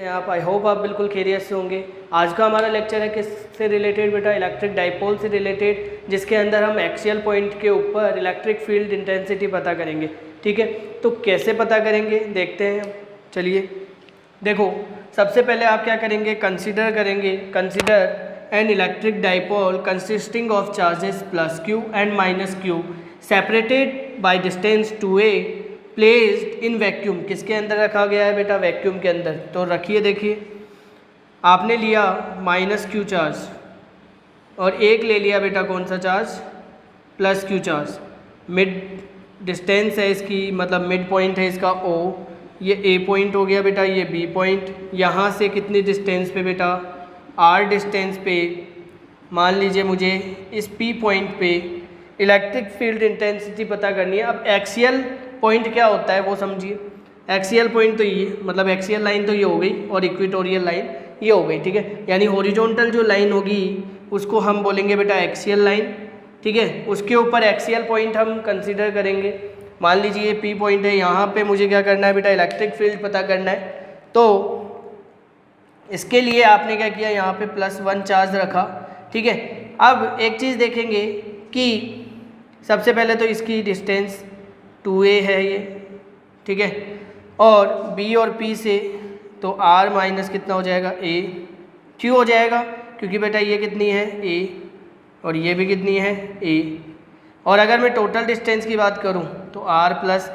हैं आप? I hope आप बिल्कुल खैरियत से होंगे। आज का हमारा लेक्चर है किससे रिलेटेड बेटा? इलेक्ट्रिक डाइपोल से रिलेटेड, जिसके अंदर हम एक्सियल पॉइंट के ऊपर इलेक्ट्रिक फील्ड इंटेंसिटी पता करेंगे। ठीक है, तो कैसे पता करेंगे देखते हैं। चलिए देखो, सबसे पहले आप क्या करेंगे, consider an electric dipole consisting of charges plus Q and minus Q separated by distance 2a placed in vacuum. किसके अंदर रखा गया है बेटा? वैक्यूम के अंदर। तो रखिए, देखिए आपने लिया माइनस क्यू चार्ज और एक ले लिया बेटा कौन सा charge? Plus Q charge. Mid distance है इसकी, मतलब मिड पॉइंट है इसका O, ये A पॉइंट हो गया बेटा, ये B पॉइंट। यहाँ से कितनी डिस्टेंस पे बेटा? R डिस्टेंस पे मान लीजिए मुझे इस P पॉइंट पे इलेक्ट्रिक फील्ड इंटेंसिटी पता करनी है। अब एक्सियल पॉइंट क्या होता है वो समझिए। एक्सियल पॉइंट तो ये, मतलब एक्सियल लाइन तो ये हो गई और इक्वेटोरियल लाइन ये हो गई। ठीक है, यानी हॉरिजॉन्टल जो लाइन होगी उसको हम बोलेंगे बेटा एक्सियल लाइन। ठीक है, उसके ऊपर एक्सियल पॉइंट हम कंसीडर करेंगे। मान लीजिए ये P पॉइंट है, यहाँ पे मुझे क्या करना है बेटा? इलेक्ट्रिक फील्ड पता करना है। तो इसके लिए आपने क्या किया, यहाँ पे +1 चार्ज रखा। ठीक है, अब एक चीज़ देखेंगे कि सबसे पहले तो इसकी डिस्टेंस 2a है ये। ठीक है, और B और P से तो R माइनस कितना हो जाएगा? A। क्यों हो जाएगा? क्योंकि बेटा ये कितनी है? A, और ये भी कितनी है? A। और अगर मैं टोटल डिस्टेंस की बात करूं तो R प्लस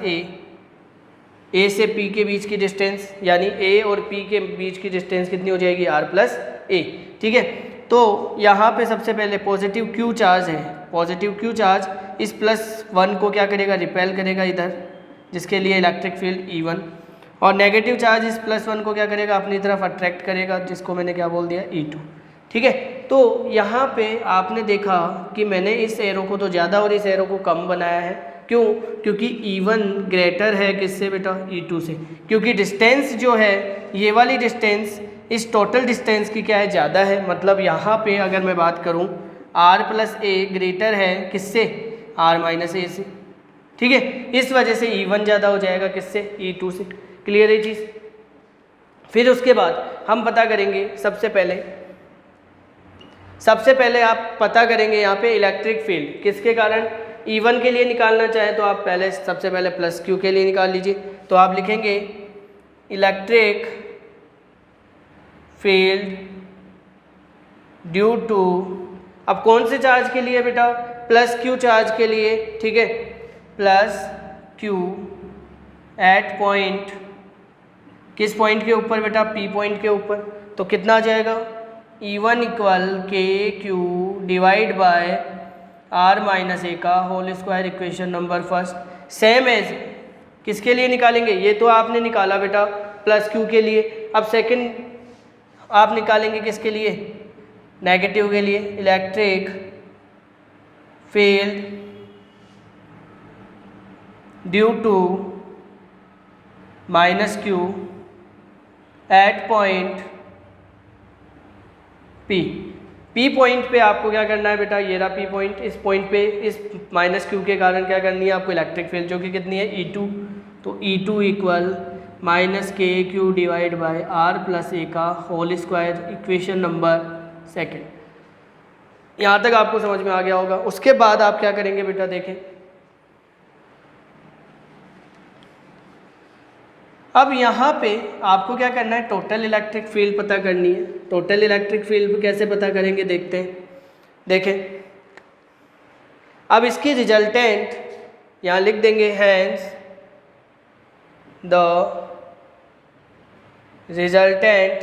A से P के बीच की डिस्टेंस, यानी A और P के बीच की डिस्टेंस कितनी हो जाएगी? R plus A। ठीक है, तो यहाँ पे सबसे पहले पॉजिटिव Q चार्ज है। पॉजिटिव Q चार्ज इस +1 को क्या करेगा? रिपेल करेगा इधर, जिसके लिए इलेक्ट्रिक फील्ड E1। और नेगेटिव चार्ज इस +1 को क्या करेगा? अपनी तरफ अट्रैक्ट करेगा, जिसको मैंने क्या बोल दिया? E2। ठीक है, तो यहाँ पे आपने देखा कि मैंने इस एरो को तो ज़्यादा और इस एरो को कम बनाया है। क्यों? क्योंकि E1 ग्रेटर है किससे बेटा? E2 से। क्योंकि डिस्टेंस जो है, ये वाली डिस्टेंस इस टोटल डिस्टेंस की क्या है? ज़्यादा है। मतलब यहाँ पे अगर मैं बात करूँ R प्लस A ग्रेटर है किससे? R माइनस A से। ठीक है, इस वजह से E1 ज़्यादा हो जाएगा किससे? E2 से। क्लियर है चीज़? फिर उसके बाद हम पता करेंगे, सबसे पहले आप पता करेंगे यहाँ पे इलेक्ट्रिक फील्ड किसके कारण? E1 के लिए निकालना चाहे तो आप सबसे पहले प्लस Q के लिए निकाल लीजिए। तो आप लिखेंगे इलेक्ट्रिक फील्ड ड्यू टू, अब कौन से चार्ज के लिए बेटा? प्लस Q चार्ज के लिए। ठीक है, प्लस Q एट पॉइंट, किस पॉइंट के ऊपर बेटा? P पॉइंट के ऊपर। तो कितना आ जाएगा? E1 equal KQ divide by R minus A का whole square, equation number first. Same as किसके लिए निकालेंगे? ये तो आपने निकाला बेटा प्लस Q के लिए। अब सेकंड आप निकालेंगे किसके लिए? नेगेटिव के लिए। Electric field due to minus Q at point P point पे आपको क्या करना है बेटा? ये रहा P पॉइंट। इस पॉइंट पे इस माइनस Q के कारण क्या करनी है आपको? इलेक्ट्रिक फील्ड, जो कि कितनी है? E2। तो E2 equal minus KQ divide by R plus A का whole square, equation number second. यहाँ तक आपको समझ में आ गया होगा। उसके बाद आप क्या करेंगे बेटा? देखें, अब यहाँ पे आपको क्या करना है? टोटल इलेक्ट्रिक फील्ड पता करनी है। टोटल इलेक्ट्रिक फील्ड कैसे पता करेंगे देखते हैं। देखें, अब इसकी रिजल्टेंट यहाँ लिख देंगे, hence the resultant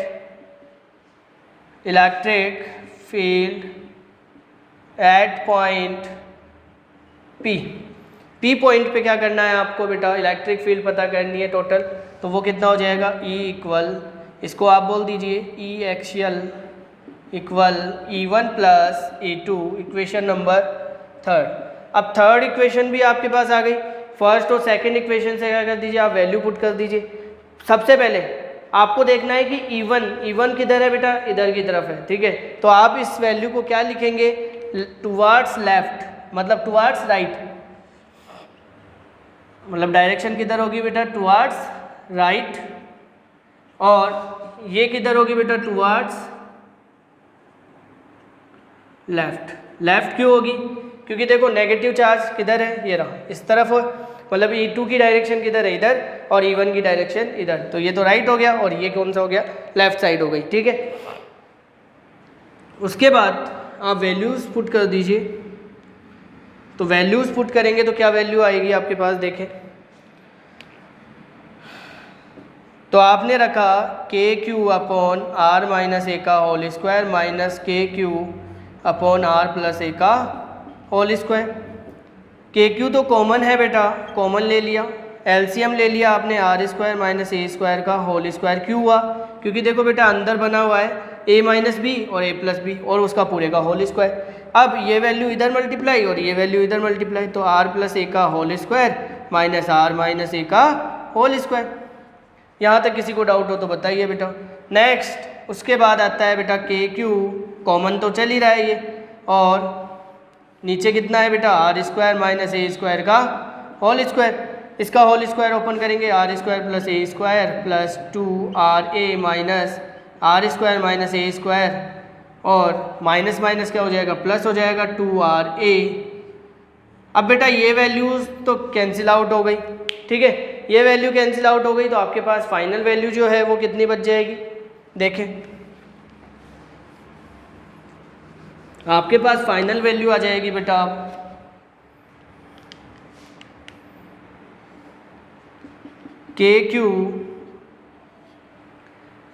electric field at point P point पे क्या करना है आपको बेटा? इलेक्ट्रिक फील्ड पता करनी है टोटल। तो वो कितना हो जाएगा? E इक्वल, इसको आप बोल दीजिए E axial equal E1 plus E2, equation number third. अब थर्ड इक्वेशन भी आपके पास आ गई। फर्स्ट और सेकंड इक्वेशन से क्या कर दीजिए? आप वैल्यू पुट कर दीजिए। सबसे पहले आपको देखना है कि E1 किधर है बेटा? इधर की तरफ है। ठीक है, तो आप इस वैल्यू को क्या लिखेंगे? टुवार्ड्स लेफ्ट, मतलब टुवार्ड्स राइट, मतलब डायरेक्शन किधर होगी बेटा? Towards right. और ये किधर होगी बेटा, टुवर्ड्स लेफ्ट। लेफ्ट क्यों होगी, क्योंकि देखो नेगेटिव चार्ज किधर है, ये रहा इस तरफ हो, मतलब E2 की डायरेक्शन किधर है, इधर, और E1 की डायरेक्शन इधर, तो ये तो राइट हो गया और ये कौन सा हो गया, लेफ्ट साइड हो गई। ठीक है, उसके बाद आप वैल्यूज़ पुट कर दीजिए। तो वैल्यूज़ पुट करेंगे तो क्या वैल्यू आएगी आपके पास, देखें तो आपने रखा KQ upon R minus A का whole square minus KQ upon R plus A का होल स्क्वायर। KQ तो कॉमन है बेटा, कॉमन ले लिया, एलसीएम ले लिया आपने, R square minus A square का होल स्क्वायर। क्यों हुआ, क्योंकि देखो बेटा अंदर बना हुआ है a माइनस बी और a प्लस बी और उसका पूरे का होल स्क्वायर। अब ये वैल्यू इधर मल्टीप्लाई और ये वैल्यू इधर मल्टीप्लाई, तो r प्लस ए का whole square minus r minus A का होल स्क्वायर। यहाँ तक किसी को डाउट हो तो बताइए बेटा। नेक्स्ट उसके बाद आता है बेटा KQ, कॉमन तो चल ही रहा है ये, और नीचे कितना है बेटा R square minus A square का होल स्क्वायर। इसका होल स्क्वायर ओपन करेंगे, R square plus A square plus 2RA minus R square minus A square, और माइनस माइनस क्या हो जाएगा, प्लस हो जाएगा 2RA। अब बेटा ये वैल्यूज़ तो कैंसिल आउट हो गई, ठीक है, ये वैल्यू कैंसिल आउट हो गई, तो आपके पास फाइनल वैल्यू जो है वो कितनी बच जाएगी, देखें आपके पास फाइनल वैल्यू आ जाएगी बेटा आप KQ,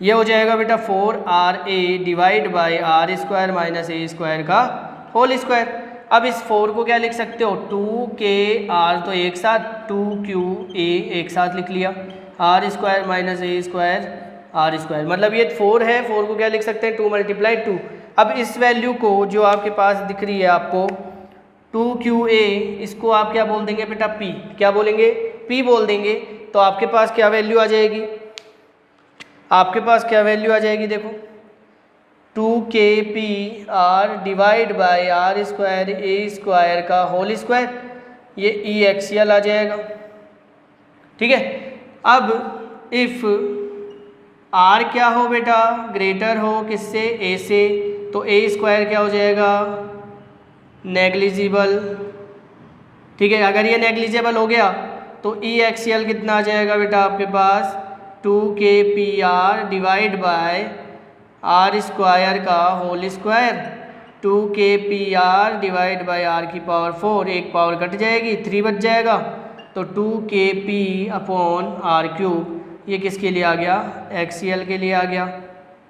ये हो जाएगा बेटा 4RA divide by R square minus A square का होल स्क्वायर। अब इस 4 को क्या लिख सकते हो, 2KR तो एक साथ, 2QA एक साथ लिख लिया, R square minus A square R square, मतलब ये 4 है, 4 को क्या लिख सकते हैं, 2 मल्टीप्लाई 2। अब इस वैल्यू को जो आपके पास दिख रही है आपको 2QA, इसको आप क्या बोल देंगे बेटा, P, क्या बोलेंगे, P बोल देंगे। तो आपके पास क्या वैल्यू आ जाएगी, आपके पास क्या वैल्यू आ जाएगी, देखो 2KPR divide by R square A square का होल स्क्वायर, ये EXL आ जाएगा। ठीक है, अब इफ़ R क्या हो बेटा, ग्रेटर हो किससे, A से, तो A स्क्वायर क्या हो जाएगा, नेग्लिजिबल। ठीक है, अगर ये नेग्लिजिबल हो गया तो EXL कितना आ जाएगा बेटा आपके पास, 2KPR divide by R square का whole square, 2KPR divide by R की पावर 4, एक पावर कट जाएगी, 3 बच जाएगा, तो 2KP अपॉन आर क्यूब, ये किसके लिए आ गया, एक्सीएल के लिए आ गया।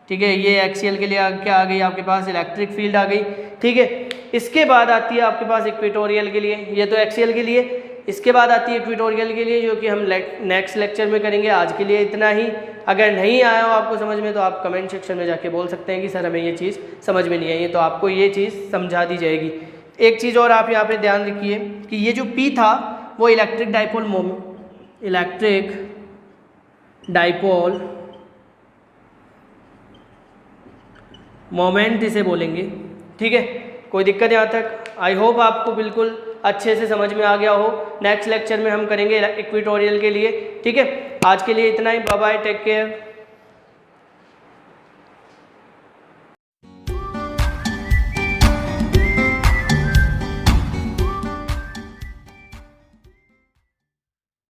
ठीक है, ये एक्सीएल के लिए क्या आ गई आपके पास, इलेक्ट्रिक फील्ड आ गई। ठीक है, इसके बाद आती है आपके पास इक्वेटोरियल के लिए, ये तो एक्सीएल के लिए, इसके बाद आती है इक्वेटोरियल के लिए, जो कि हम नेक्स्ट लेक्चर में करेंगे। आज के लिए इतना ही। अगर नहीं आया हो आपको समझ में तो आप कमेंट सेक्शन में जाके बोल सकते हैं कि सर हमें ये चीज़ समझ में नहीं आई है, तो आपको ये चीज़ समझा दी जाएगी। एक चीज़ और आप यहाँ पे ध्यान रखिए कि ये जो P था वो इलेक्ट्रिक डाइपोल मोमेंट इसे बोलेंगे। ठीक है, कोई दिक्कत यहाँ तक? आई होप आपको बिल्कुल अच्छे से समझ में आ गया हो। नेक्स्ट लेक्चर में हम करेंगे इक्वेटोरियल के लिए। ठीक है, आज के लिए इतना ही। Bye bye, take care.